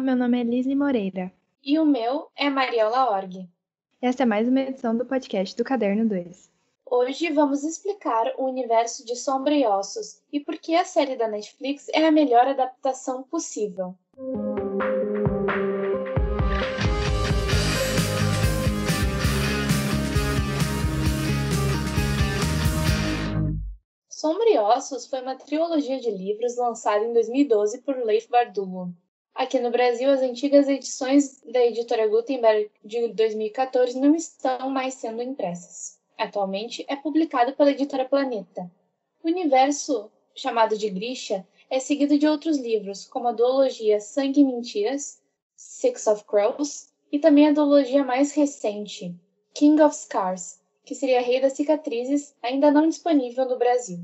meu nome é Lisne Moreira. E o meu é Mariela Org. Esta é mais uma edição do podcast do Caderno 2. Hoje vamos explicar o universo de Sombra e Ossos e por que a série da Netflix é a melhor adaptação possível. Sombra e Ossos foi uma trilogia de livros lançada em 2012 por Leif Bardugo. Aqui no Brasil, as antigas edições da editora Gutenberg de 2014 não estão mais sendo impressas. Atualmente, é publicado pela editora Planeta. O universo, chamado de Grisha, é seguido de outros livros, como a duologia Sangue e Mentiras, Six of Crows, e também a duologia mais recente, King of Scars, que seria Rei das Cicatrizes, ainda não disponível no Brasil.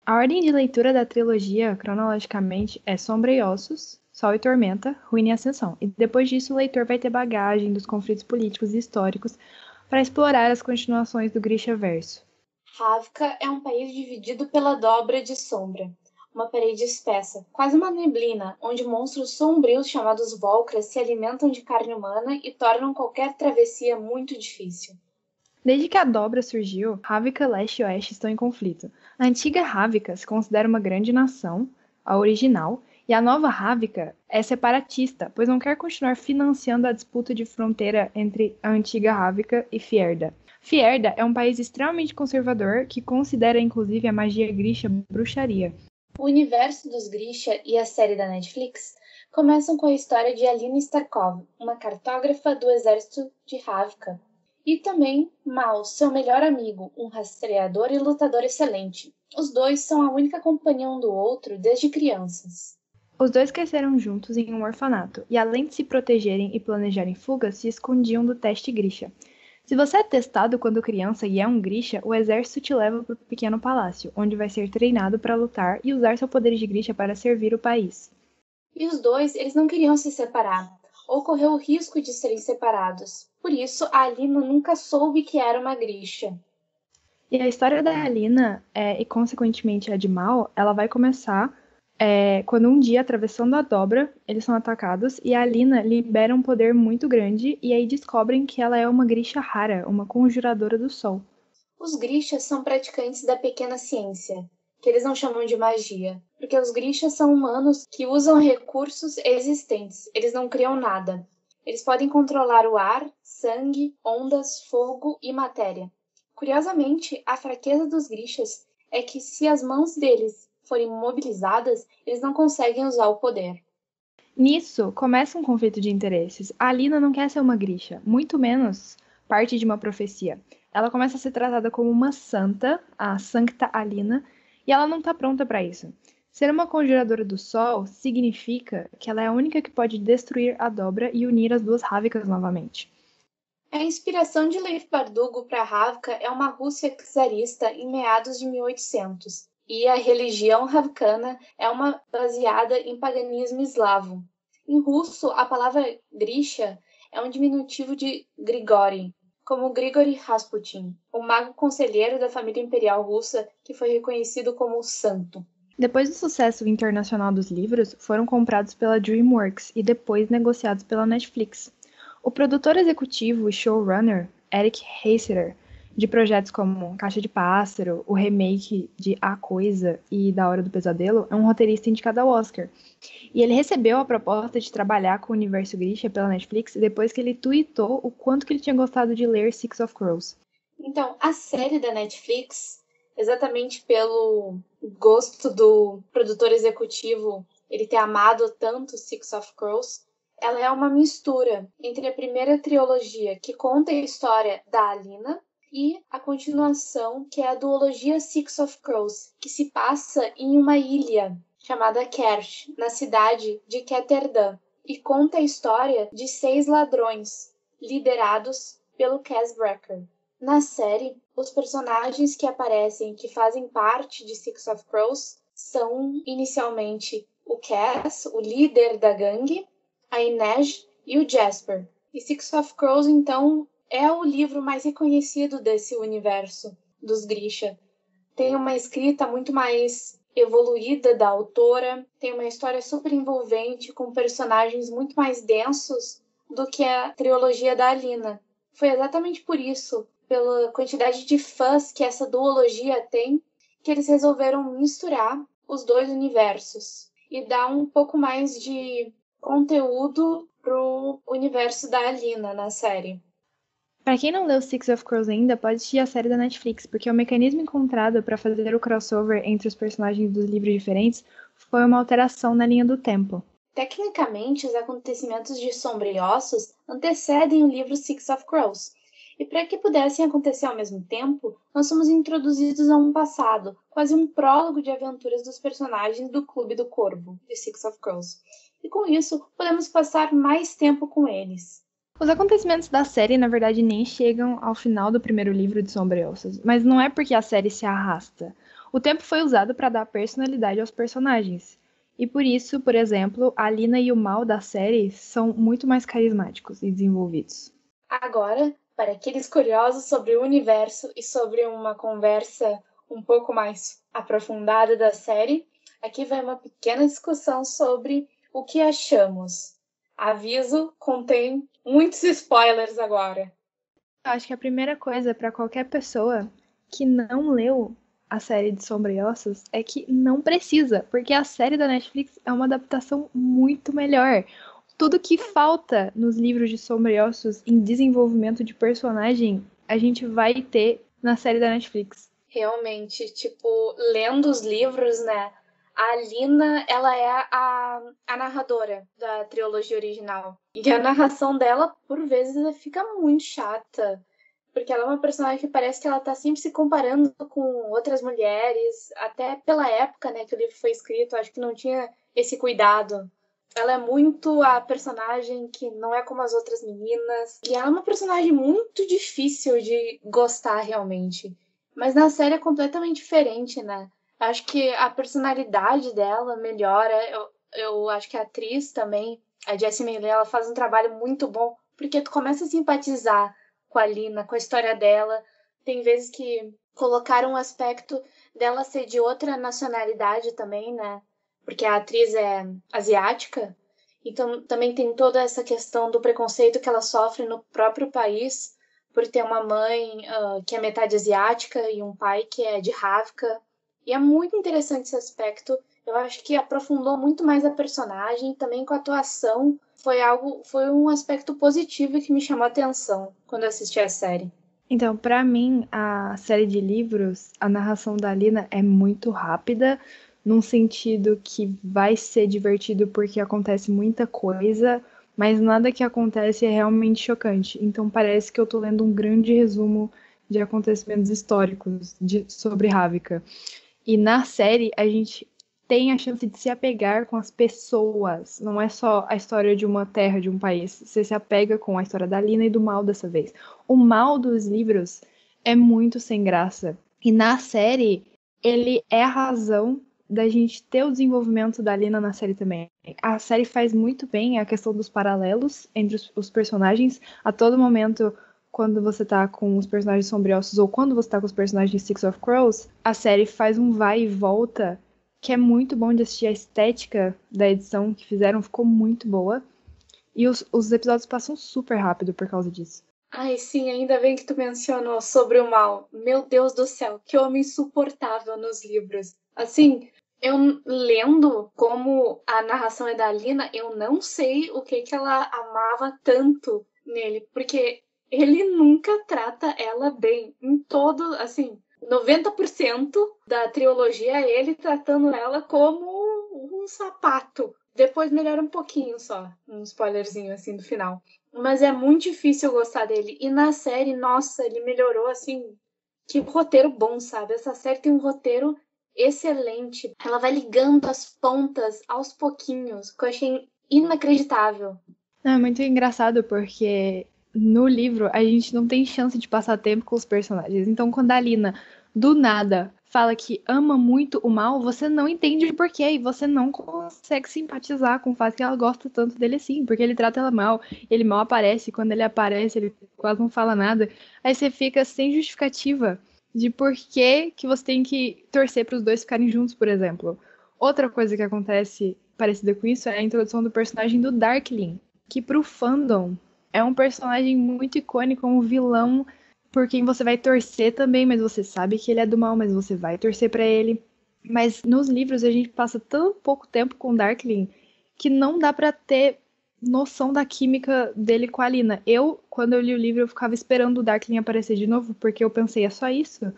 A ordem de leitura da trilogia, cronologicamente, é Sombra e Ossos, Sol e Tormenta, Ruína e Ascensão. E depois disso o leitor vai ter bagagem dos conflitos políticos e históricos para explorar as continuações do Grishaverso. Ravka é um país dividido pela dobra de sombra, uma parede espessa, quase uma neblina, onde monstros sombrios chamados Volcras se alimentam de carne humana e tornam qualquer travessia muito difícil. Desde que a dobra surgiu, Ravka Leste e Oeste estão em conflito. A antiga Ravka se considera uma grande nação, a original, e a nova Ravka é separatista, pois não quer continuar financiando a disputa de fronteira entre a antiga Ravka e Fjerda. Fjerda é um país extremamente conservador que considera inclusive a magia Grisha bruxaria. O universo dos Grisha e a série da Netflix começam com a história de Alina Starkov, uma cartógrafa do exército de Ravka. E também Mal, seu melhor amigo, um rastreador e lutador excelente. Os dois são a única companhia um do outro desde crianças. Os dois cresceram juntos em um orfanato, e além de se protegerem e planejarem fugas, se escondiam do teste Grisha. Se você é testado quando criança e é um Grisha, o exército te leva para o pequeno palácio, onde vai ser treinado para lutar e usar seu poder de Grisha para servir o país. E os dois, eles não queriam se separar, ou correr o risco de serem separados. Por isso, a Alina nunca soube que era uma Grisha. E a história da Alina, e consequentemente a de Mal, ela vai começar quando um dia, atravessando a dobra, eles são atacados e a Alina libera um poder muito grande e aí descobrem que ela é uma Grisha rara, uma conjuradora do sol. Os Grishas são praticantes da pequena ciência, que eles não chamam de magia, porque os Grishas são humanos que usam recursos existentes, eles não criam nada. Eles podem controlar o ar, sangue, ondas, fogo e matéria. Curiosamente, a fraqueza dos Grishas é que se as mãos deles forem mobilizadas, eles não conseguem usar o poder. Nisso, começa um conflito de interesses. A Alina não quer ser uma Grisha, muito menos parte de uma profecia. Ela começa a ser tratada como uma santa, a Sancta Alina, e ela não está pronta para isso. Ser uma conjuradora do sol significa que ela é a única que pode destruir a dobra e unir as duas Ravikas novamente. A inspiração de Leif Bardugo para Ravka é uma Rússia czarista em meados de 1800, e a religião ravkana é uma baseada em paganismo eslavo. Em russo, a palavra Grisha é um diminutivo de Grigori, como Grigori Rasputin, o mago conselheiro da família imperial russa que foi reconhecido como santo. Depois do sucesso internacional dos livros, foram comprados pela DreamWorks e depois negociados pela Netflix. O produtor executivo e showrunner, Eric Heiserer, de projetos como Caixa de Pássaro, o remake de A Coisa e Da Hora do Pesadelo, é um roteirista indicado ao Oscar. E ele recebeu a proposta de trabalhar com o universo Grisha pela Netflix depois que ele tweetou o quanto que ele tinha gostado de ler Six of Crows. Então, a série da Netflix, exatamente pelo gosto do produtor executivo, ele ter amado tanto Six of Crows, ela é uma mistura entre a primeira trilogia, que conta a história da Alina, e a continuação, que é a duologia Six of Crows, que se passa em uma ilha chamada Kersh, na cidade de Ketterdam, e conta a história de 6 ladrões, liderados pelo Casbreaker. Na série, os personagens que aparecem que fazem parte de Six of Crows são, inicialmente, o Cass, o líder da gangue, a Inej e o Jasper. E Six of Crows, então, é o livro mais reconhecido desse universo dos Grisha. Tem uma escrita muito mais evoluída da autora, tem uma história super envolvente, com personagens muito mais densos do que a trilogia da Alina. Foi exatamente por isso, pela quantidade de fãs que essa duologia tem, que eles resolveram misturar os dois universos e dar um pouco mais de conteúdo pro universo da Alina na série. Pra quem não leu Six of Crows ainda, pode assistir a série da Netflix, porque o mecanismo encontrado para fazer o crossover entre os personagens dos livros diferentes foi uma alteração na linha do tempo. Tecnicamente, os acontecimentos de Sombra e Ossos antecedem o livro Six of Crows, e para que pudessem acontecer ao mesmo tempo, nós somos introduzidos a um passado, quase um prólogo de aventuras dos personagens do Clube do Corvo, de Six of Crows. E com isso, podemos passar mais tempo com eles. Os acontecimentos da série, na verdade, nem chegam ao final do primeiro livro de Sombra e Ossos, mas não é porque a série se arrasta. O tempo foi usado para dar personalidade aos personagens. E por isso, por exemplo, a Lina e o Mal da série são muito mais carismáticos e desenvolvidos. Agora, para aqueles curiosos sobre o universo e sobre uma conversa um pouco mais aprofundada da série, aqui vai uma pequena discussão sobre o que achamos. Aviso, contém muitos spoilers agora. Eu acho que a primeira coisa para qualquer pessoa que não leu a série de Sombra e Ossos é que não precisa, porque a série da Netflix é uma adaptação muito melhor. Tudo que falta nos livros de Sombra e Ossos em desenvolvimento de personagem, a gente vai ter na série da Netflix. Realmente, tipo, lendo os livros, né? A Lina, ela é a narradora da trilogia original. E a narração dela, por vezes, fica muito chata. Porque ela é uma personagem que parece que ela tá sempre se comparando com outras mulheres. Até pela época, né, que o livro foi escrito, acho que não tinha esse cuidado. Ela é muito a personagem que não é como as outras meninas. E ela é uma personagem muito difícil de gostar, realmente. Mas na série é completamente diferente, né? Acho que a personalidade dela melhora. Eu acho que a atriz também, a Jessie Maylin, ela faz um trabalho muito bom, porque tu começa a simpatizar com a Lina, com a história dela. Tem vezes que colocaram um aspecto dela ser de outra nacionalidade também, né? Porque a atriz é asiática. Então também tem toda essa questão do preconceito que ela sofre no próprio país por ter uma mãe que é metade asiática e um pai que é de Rávica. E é muito interessante esse aspecto. Eu acho que aprofundou muito mais a personagem, também com a atuação. Foi um aspecto positivo que me chamou a atenção quando eu assisti a série. Então, pra mim, a série de livros, a narração da Lina é muito rápida, num sentido que vai ser divertido porque acontece muita coisa, mas nada que acontece é realmente chocante. Então, parece que eu tô lendo um grande resumo de acontecimentos históricos sobre Ravika. E na série, a gente tem a chance de se apegar com as pessoas. Não é só a história de uma terra, de um país. Você se apega com a história da Lina e do Mal dessa vez. O Mal dos livros é muito sem graça. E na série, ele é a razão da gente ter o desenvolvimento da Lina na série também. A série faz muito bem a questão dos paralelos entre os personagens. A todo momento, quando você tá com os personagens sombriossos ou quando você tá com os personagens de Six of Crows, a série faz um vai e volta que é muito bom de assistir. A estética da edição que fizeram ficou muito boa. E os episódios passam super rápido por causa disso. Ai, sim, ainda bem que tu mencionou sobre o mal. Meu Deus do céu, que homem insuportável nos livros. Assim, eu lendo como a narração é da Lina, eu não sei o que ela amava tanto nele, porque ele nunca trata ela bem. Em todo, assim, 90% da trilogia é ele tratando ela como um sapato. Depois melhora um pouquinho só, um spoilerzinho assim do final. Mas é muito difícil eu gostar dele. E na série, nossa, ele melhorou assim. Que roteiro bom, sabe? Essa série tem um roteiro excelente. Ela vai ligando as pontas aos pouquinhos, que eu achei inacreditável. Não, é muito engraçado porque no livro a gente não tem chance de passar tempo com os personagens. Então, quando a Lina, do nada, fala que ama muito o Mal, você não entende o porquê e você não consegue simpatizar com o fato que ela gosta tanto dele assim, porque ele trata ela mal, ele mal aparece, quando ele aparece, ele quase não fala nada. Aí você fica sem justificativa. de por que você tem que torcer para os dois ficarem juntos, por exemplo. Outra coisa que acontece parecida com isso é a introdução do personagem do Darkling, que pro fandom é um personagem muito icônico, um vilão por quem você vai torcer também, mas você sabe que ele é do mal, mas você vai torcer para ele. Mas nos livros a gente passa tão pouco tempo com o Darkling que não dá para ter noção da química dele com a Alina. Quando eu li o livro, eu ficava esperando o Darkling aparecer de novo, porque eu pensei, é só isso?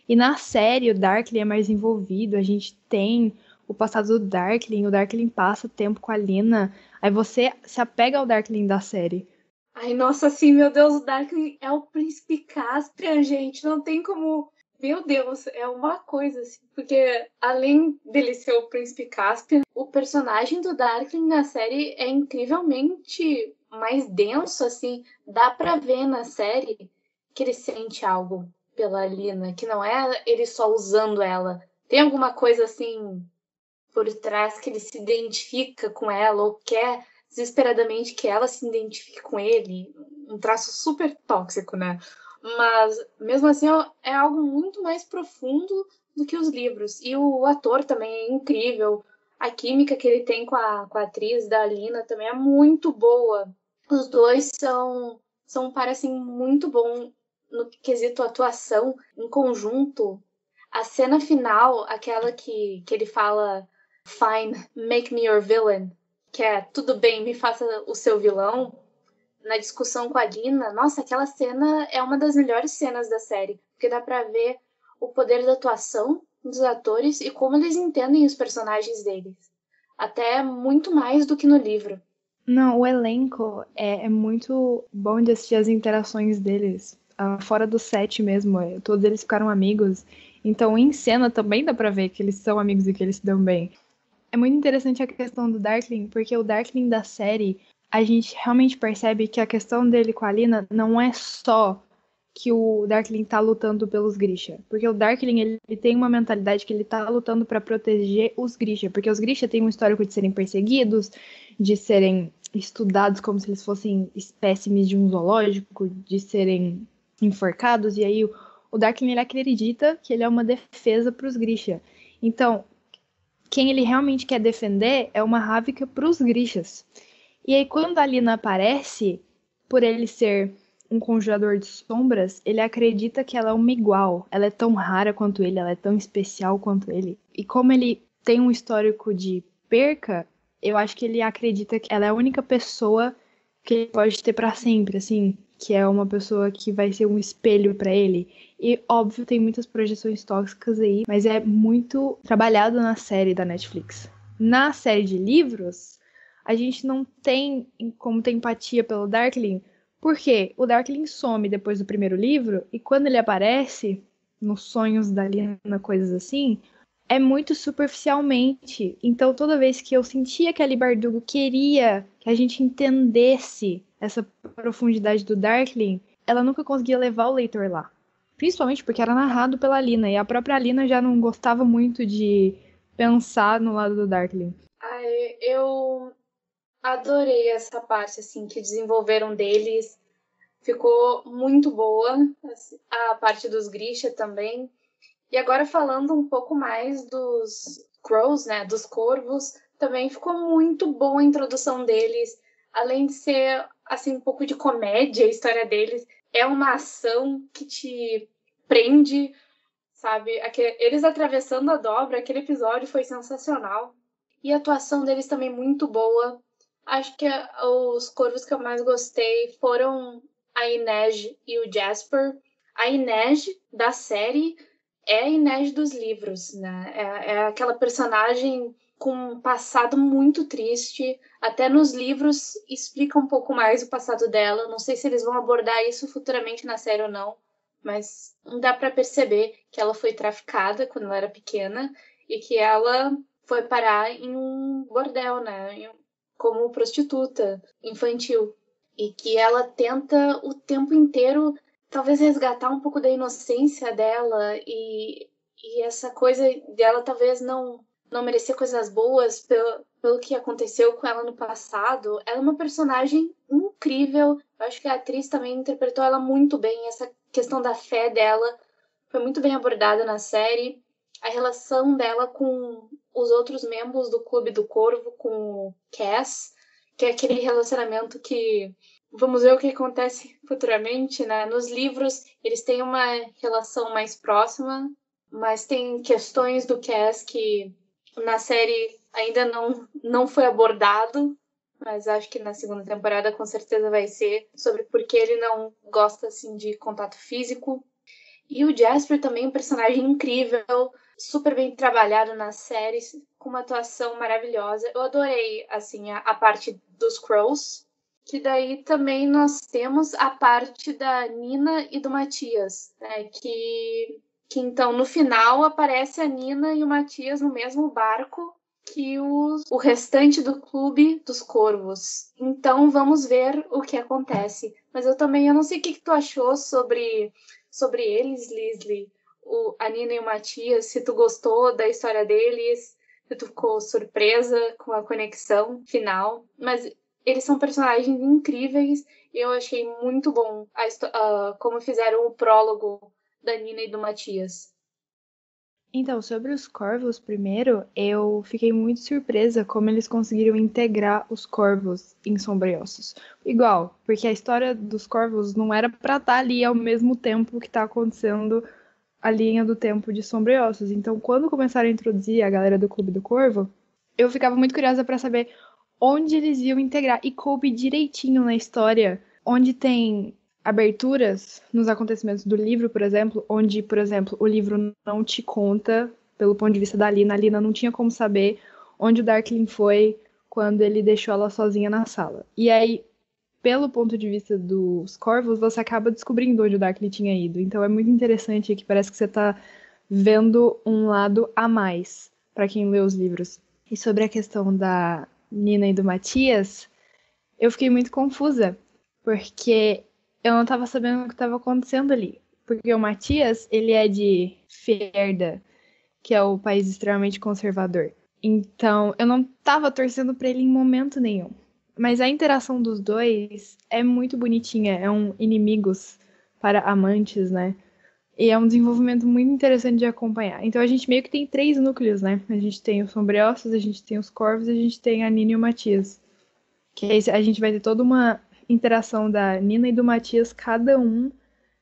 E na série, o Darkling é mais envolvido, a gente tem o passado do Darkling, o Darkling passa tempo com a Alina, aí você se apega ao Darkling da série. Ai, nossa, assim, meu Deus, o Darkling é o príncipe Caspian, gente. Não tem como. Meu Deus, é uma coisa, assim. Porque, além dele ser o príncipe Caspian, o personagem do Darkling na série é incrivelmente mais denso, assim. Dá pra ver na série que ele sente algo pela Alina, que não é ele só usando ela. Tem alguma coisa, assim, por trás que ele se identifica com ela ou quer desesperadamente que ela se identifique com ele. Um traço super tóxico, né? Mas, mesmo assim, é algo muito mais profundo do que os livros. E o ator também é incrível. A química que ele tem com a atriz da Alina também é muito boa. Os dois são um par, assim, muito bom no quesito atuação em conjunto. A cena final, aquela que ele fala Fine, make me your villain, que é tudo bem, me faça o seu vilão, na discussão com a Dina, nossa, aquela cena é uma das melhores cenas da série, porque dá pra ver o poder da atuação dos atores e como eles entendem os personagens deles. Até muito mais do que no livro. Não, o elenco é muito bom de assistir as interações deles. Fora do set mesmo, todos eles ficaram amigos. Então, em cena também dá pra ver que eles são amigos e que eles se dão bem. É muito interessante a questão do Darkling, porque o Darkling da série, a gente realmente percebe que a questão dele com a Lina não é só que o Darkling tá lutando pelos Grisha. Porque o Darkling, ele tem uma mentalidade que ele tá lutando para proteger os Grisha. Porque os Grisha têm um histórico de serem perseguidos, de serem estudados como se eles fossem espécimes de um zoológico, de serem enforcados. E aí o Darkling, ele acredita que ele é uma defesa para os Grisha. Então, quem ele realmente quer defender é uma Ravika para os Grishas. E aí, quando a Lina aparece, por ele ser um conjurador de sombras, ele acredita que ela é uma igual. Ela é tão rara quanto ele, ela é tão especial quanto ele. E como ele tem um histórico de perca, eu acho que ele acredita que ela é a única pessoa que ele pode ter para sempre, assim, que é uma pessoa que vai ser um espelho para ele. E, óbvio, tem muitas projeções tóxicas aí, mas é muito trabalhado na série da Netflix. Na série de livros, a gente não tem como ter empatia pelo Darkling, porque o Darkling some depois do primeiro livro, e quando ele aparece, nos sonhos da Lina, coisas assim, é muito superficialmente. Então, toda vez que eu sentia que a Bardugo queria que a gente entendesse essa profundidade do Darkling, ela nunca conseguia levar o leitor lá. Principalmente porque era narrado pela Lina, e a própria Lina já não gostava muito de pensar no lado do Darkling. Ai, eu adorei essa parte, assim, que desenvolveram deles. Ficou muito boa. A parte dos Grisha também. E agora falando um pouco mais dos Crows, né, dos Corvos, também ficou muito boa a introdução deles. Além de ser, assim, um pouco de comédia a história deles, é uma ação que te prende, sabe? Eles atravessando a dobra, aquele episódio foi sensacional. E a atuação deles também muito boa. Acho que os corvos que eu mais gostei foram a Inej e o Jasper. A Inej, da série, é a Inej dos livros, né? É aquela personagem com um passado muito triste. Até nos livros explica um pouco mais o passado dela. Não sei se eles vão abordar isso futuramente na série ou não, mas dá para perceber que ela foi traficada quando ela era pequena e que ela foi parar em um bordel, né? Como prostituta infantil. E que ela tenta o tempo inteiro talvez resgatar um pouco da inocência dela e essa coisa dela talvez não merecer coisas boas pelo que aconteceu com ela no passado. Ela é uma personagem incrível. Eu acho que a atriz também interpretou ela muito bem, essa questão da fé dela foi muito bem abordada na série. A relação dela com os outros membros do Clube do Corvo, com o Cass, que é aquele relacionamento que vamos ver o que acontece futuramente, né? Nos livros, eles têm uma relação mais próxima, mas tem questões do Cass que na série ainda não foi abordado, mas acho que na segunda temporada com certeza vai ser, sobre por que ele não gosta assim de contato físico. E o Jasper também é um personagem incrível, super bem trabalhado na série, com uma atuação maravilhosa. Eu adorei assim a parte dos Crows, que daí também nós temos a parte da Nina e do Matias, né, que então no final aparece a Nina e o Matias no mesmo barco que o restante do clube dos corvos. Então vamos ver o que acontece. Mas eu não sei o que tu achou sobre eles, Leslie, a Nina e o Matias, se tu gostou da história deles, se tu ficou surpresa com a conexão final. Mas eles são personagens incríveis e eu achei muito bom como fizeram o prólogo da Nina e do Matias. Então, sobre os corvos, primeiro, eu fiquei muito surpresa como eles conseguiram integrar os corvos em Sombriossos. Igual, porque a história dos corvos não era pra estar ali ao mesmo tempo que tá acontecendo a linha do tempo de Sombriossos. Então, quando começaram a introduzir a galera do Clube do Corvo, eu ficava muito curiosa pra saber onde eles iam integrar. E coube direitinho na história, onde tem aberturas nos acontecimentos do livro, por exemplo, onde, por exemplo, o livro não te conta, pelo ponto de vista da Lina, a Lina não tinha como saber onde o Darkling foi quando ele deixou ela sozinha na sala. E aí, pelo ponto de vista dos corvos, você acaba descobrindo onde o Darkling tinha ido. Então é muito interessante que parece que você tá vendo um lado a mais para quem lê os livros. E sobre a questão da Nina e do Matias, eu fiquei muito confusa, porque eu não tava sabendo o que estava acontecendo ali. Porque o Matias, ele é de Fierda, que é o país extremamente conservador. Então, eu não tava torcendo pra ele em momento nenhum. Mas a interação dos dois é muito bonitinha, é um inimigos para amantes, né? E é um desenvolvimento muito interessante de acompanhar. Então a gente meio que tem 3 núcleos, né? A gente tem os Sombriossos, a gente tem os Corvos e a gente tem a Nina e o Matias. Que aí a gente vai ter toda uma interação da Nina e do Matias, cada um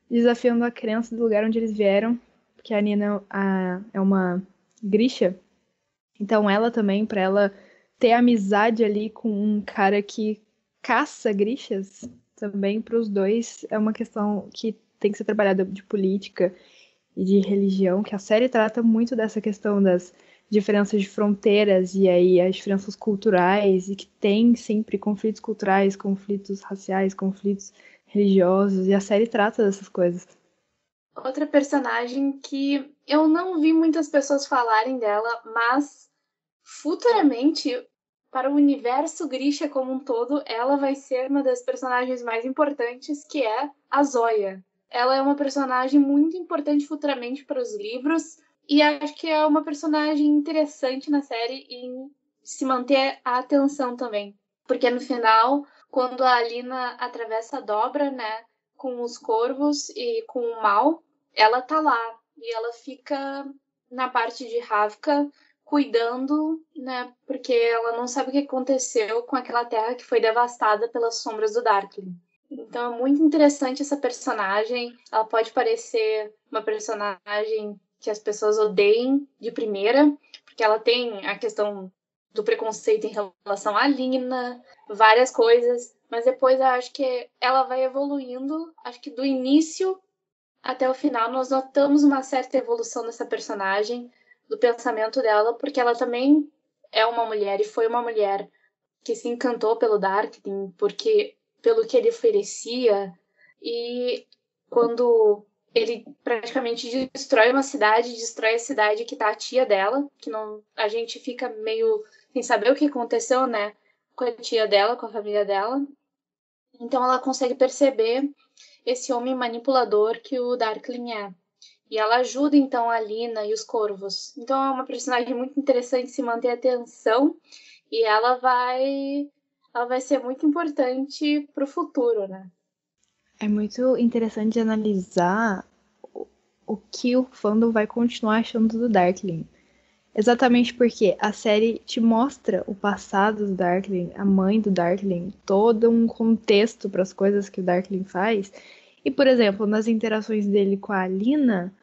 desafiando a crença do lugar onde eles vieram. Porque a Nina é uma Grisha. Então ela também, pra ela ter amizade ali com um cara que caça Grishas, também para os dois é uma questão que tem que ser trabalhada de política e de religião, que a série trata muito dessa questão das diferenças de fronteiras e aí as diferenças culturais e que tem sempre conflitos culturais, conflitos raciais, conflitos religiosos e a série trata dessas coisas. Outra personagem que eu não vi muitas pessoas falarem dela, mas futuramente, para o universo Grisha como um todo, ela vai ser uma das personagens mais importantes, que é a Zoya. Ela é uma personagem muito importante futuramente para os livros e acho que é uma personagem interessante na série em se manter a atenção também. Porque no final, quando a Alina atravessa a dobra, né, com os corvos e com o mal, ela tá lá e ela fica na parte de Ravka cuidando, né, porque ela não sabe o que aconteceu com aquela terra que foi devastada pelas sombras do Darkling. Então é muito interessante essa personagem. Ela pode parecer uma personagem que as pessoas odeiem de primeira, porque ela tem a questão do preconceito em relação à Lina, várias coisas, mas depois eu acho que ela vai evoluindo. Acho que do início até o final nós notamos uma certa evolução dessa personagem, do pensamento dela, porque ela também é uma mulher e foi uma mulher que se encantou pelo Darkling, porque pelo que ele oferecia, e quando ele praticamente destrói uma cidade, destrói a cidade que tá a tia dela, que não, a gente fica meio sem saber o que aconteceu, né, com a tia dela, com a família dela. Então ela consegue perceber esse homem manipulador que o Darkling é. E ela ajuda então a Lina e os corvos. Então é uma personagem muito interessante se manter a atenção e ela vai ser muito importante pro futuro, né? É muito interessante analisar o que o fandom vai continuar achando do Darkling. Exatamente porque a série te mostra o passado do Darkling, a mãe do Darkling, todo um contexto para as coisas que o Darkling faz. E, por exemplo, nas interações dele com a Alina,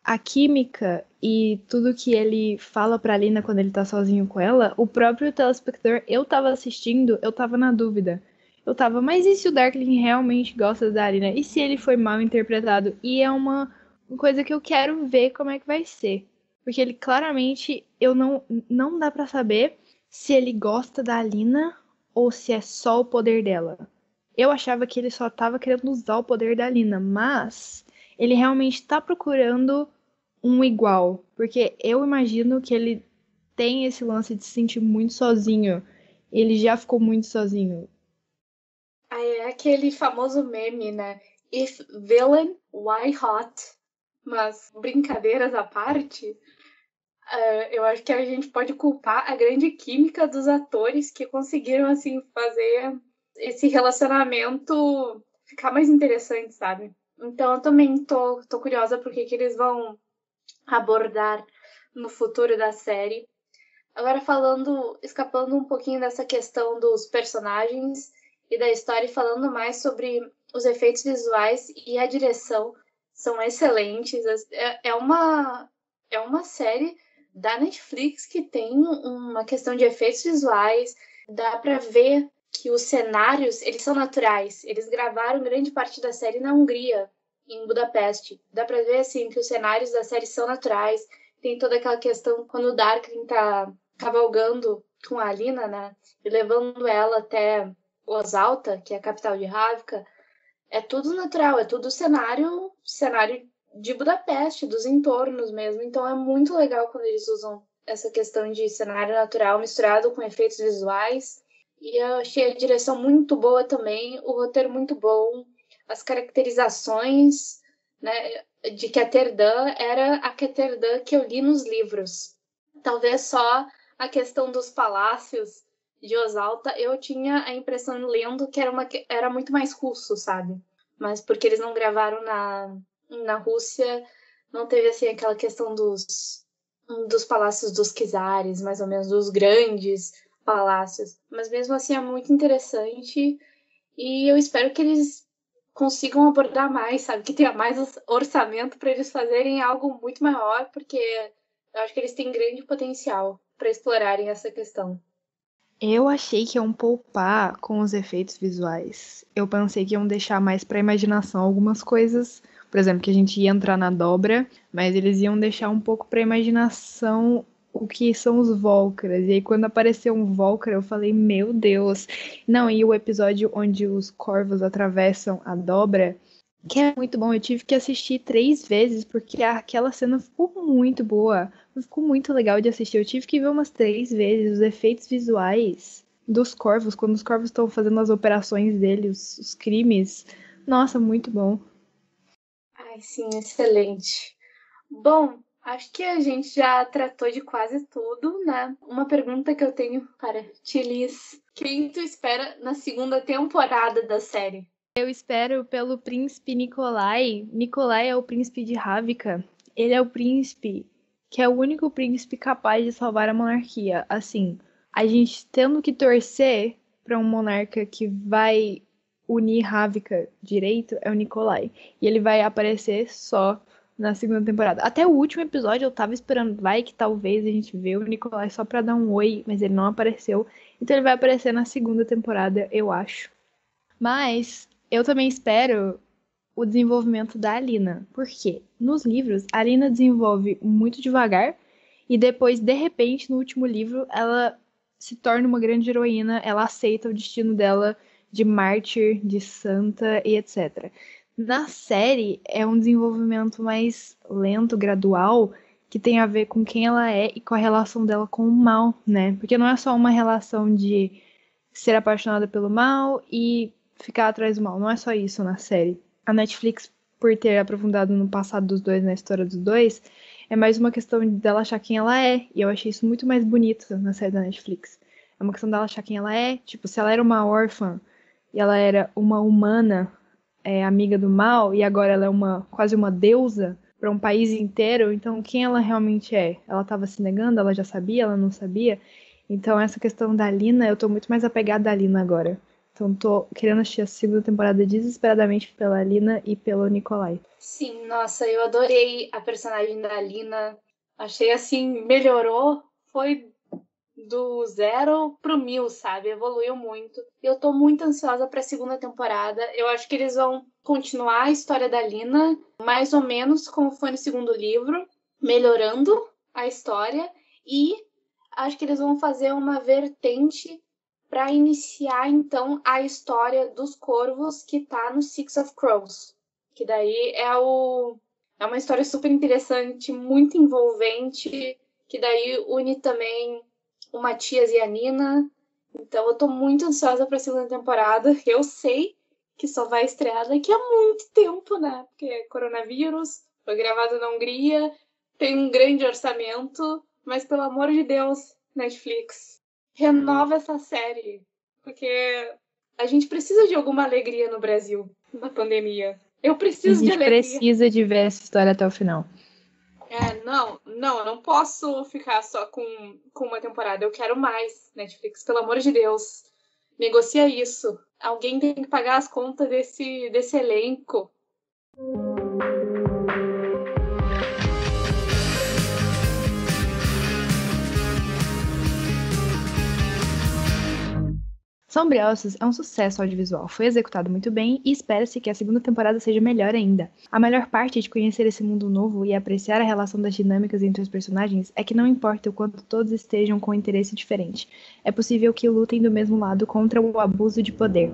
a química e tudo que ele fala pra Alina quando ele tá sozinho com ela, o próprio telespectador, eu tava assistindo, eu tava na dúvida. Eu tava, mas e se o Darkling realmente gosta da Alina? E se ele foi mal interpretado? E é uma coisa que eu quero ver como é que vai ser. Porque ele claramente, eu não dá pra saber se ele gosta da Alina ou se é só o poder dela. Eu achava que ele só tava querendo usar o poder da Alina, mas ele realmente tá procurando um igual, porque eu imagino que ele tem esse lance de se sentir muito sozinho. Ele já ficou muito sozinho. Aí é aquele famoso meme, né? If villain, why hot? Mas brincadeiras à parte, eu acho que a gente pode culpar a grande química dos atores que conseguiram, assim, fazer esse relacionamento ficar mais interessante, sabe? Então eu também tô curiosa por que eles vão abordar no futuro da série. Agora escapando um pouquinho dessa questão dos personagens e da história e falando mais sobre os efeitos visuais e a direção são excelentes. É uma série da Netflix que tem uma questão de efeitos visuais, dá para ver que os cenários, eles são naturais. Eles gravaram grande parte da série na Hungria, em Budapeste. Dá para ver assim que os cenários da série são naturais. Tem toda aquela questão quando o Darkling tá cavalgando com a Alina, né? E levando ela até Osalta, que é a capital de Ravka. É tudo natural, é tudo cenário de Budapeste, dos entornos mesmo. Então é muito legal quando eles usam essa questão de cenário natural misturado com efeitos visuais. E eu achei a direção muito boa também, o roteiro muito bom, as caracterizações, né, de Ketterdam era a Ketterdam que eu li nos livros. Talvez só a questão dos palácios de Osalta, eu tinha a impressão lendo que era muito mais russo, sabe? Mas porque eles não gravaram na Rússia, não teve assim aquela questão dos palácios dos czares, mais ou menos dos grandes palácios. Mas mesmo assim é muito interessante e eu espero que eles consigam abordar mais, sabe? Que tenha mais orçamento para eles fazerem algo muito maior, porque eu acho que eles têm grande potencial para explorarem essa questão. Eu achei que iam poupar com os efeitos visuais. Eu pensei que iam deixar mais pra imaginação algumas coisas. Por exemplo, que a gente ia entrar na dobra, mas eles iam deixar um pouco pra imaginação o que são os Volcras. E aí, quando apareceu um Volcra, eu falei, meu Deus. Não, e o episódio onde os corvos atravessam a dobra, que é muito bom. Eu tive que assistir 3 vezes, porque aquela cena ficou muito boa. Ficou muito legal de assistir. Eu tive que ver umas 3 vezes os efeitos visuais dos corvos, quando os corvos estão fazendo as operações deles, os crimes. Nossa, muito bom. Ai, sim, excelente. Bom, acho que a gente já tratou de quase tudo, né? Uma pergunta que eu tenho para ti, Liz. Quem tu espera na segunda temporada da série? Eu espero pelo príncipe Nikolai. Nikolai é o príncipe de Ravka. Ele é o príncipe que é o único príncipe capaz de salvar a monarquia. Assim, a gente tendo que torcer para um monarca que vai unir Ravka direito é o Nikolai. E ele vai aparecer só na segunda temporada. Até o último episódio eu tava esperando, vai que talvez a gente vê o Nikolai só pra dar um oi, mas ele não apareceu. Então ele vai aparecer na segunda temporada, eu acho. Mas eu também espero o desenvolvimento da Alina. Por quê? Nos livros, a Alina desenvolve muito devagar e depois, de repente, no último livro, ela se torna uma grande heroína, ela aceita o destino dela de mártir, de santa e etc. Na série, é um desenvolvimento mais lento, gradual, que tem a ver com quem ela é e com a relação dela com o mal, né? Porque não é só uma relação de ser apaixonada pelo mal e ficar atrás do mal. Não é só isso na série. A Netflix, por ter aprofundado no passado dos dois, na história dos dois, é mais uma questão dela achar quem ela é. E eu achei isso muito mais bonito na série da Netflix. É uma questão dela achar quem ela é. Tipo, se ela era uma órfã e ela era uma humana, amiga do mal, e agora ela é quase uma deusa, para um país inteiro, então quem ela realmente é? Ela estava se negando, ela já sabia, ela não sabia? Então essa questão da Lina, eu tô muito mais apegada à Lina agora. Então tô querendo assistir a segunda temporada desesperadamente pela Lina e pelo Nikolai. Sim, nossa, eu adorei a personagem da Lina. Achei assim, melhorou, foi do 0 pro 1000, sabe? Evoluiu muito. E eu tô muito ansiosa pra segunda temporada. Eu acho que eles vão continuar a história da Lina, mais ou menos como foi no segundo livro, melhorando a história. E acho que eles vão fazer uma vertente para iniciar, então, a história dos corvos que tá no Six of Crows. Que daí é uma história super interessante, muito envolvente, que daí une também o Matias e a Nina. Então eu tô muito ansiosa pra segunda temporada. Eu sei que só vai estrear daqui a muito tempo, né? Porque é coronavírus, foi gravado na Hungria, tem um grande orçamento, mas pelo amor de Deus, Netflix, renova essa série. Porque a gente precisa de alguma alegria no Brasil, na pandemia. Eu A preciso de gente alegria. precisa de ver essa história até o final. Eu não posso ficar só com uma temporada. Eu quero mais, Netflix, pelo amor de Deus. Negocia isso. Alguém tem que pagar as contas desse elenco. Sombriossos é um sucesso audiovisual, foi executado muito bem e espera-se que a segunda temporada seja melhor ainda. A melhor parte de conhecer esse mundo novo e apreciar a relação das dinâmicas entre os personagens é que não importa o quanto todos estejam com um interesse diferente, é possível que lutem do mesmo lado contra o abuso de poder.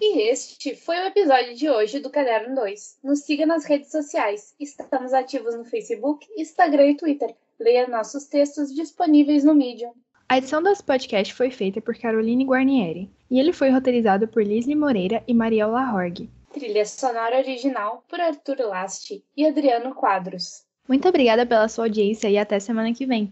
E este foi o episódio de hoje do Caderno 2. Nos siga nas redes sociais. Estamos ativos no Facebook, Instagram e Twitter. Leia nossos textos disponíveis no Medium. A edição desse podcast foi feita por Caroline Guarnieri, e ele foi roteirizado por Lisli Moreira e Mariela Horg. Trilha sonora original por Arthur Lasti e Adriano Quadros. Muito obrigada pela sua audiência e até semana que vem.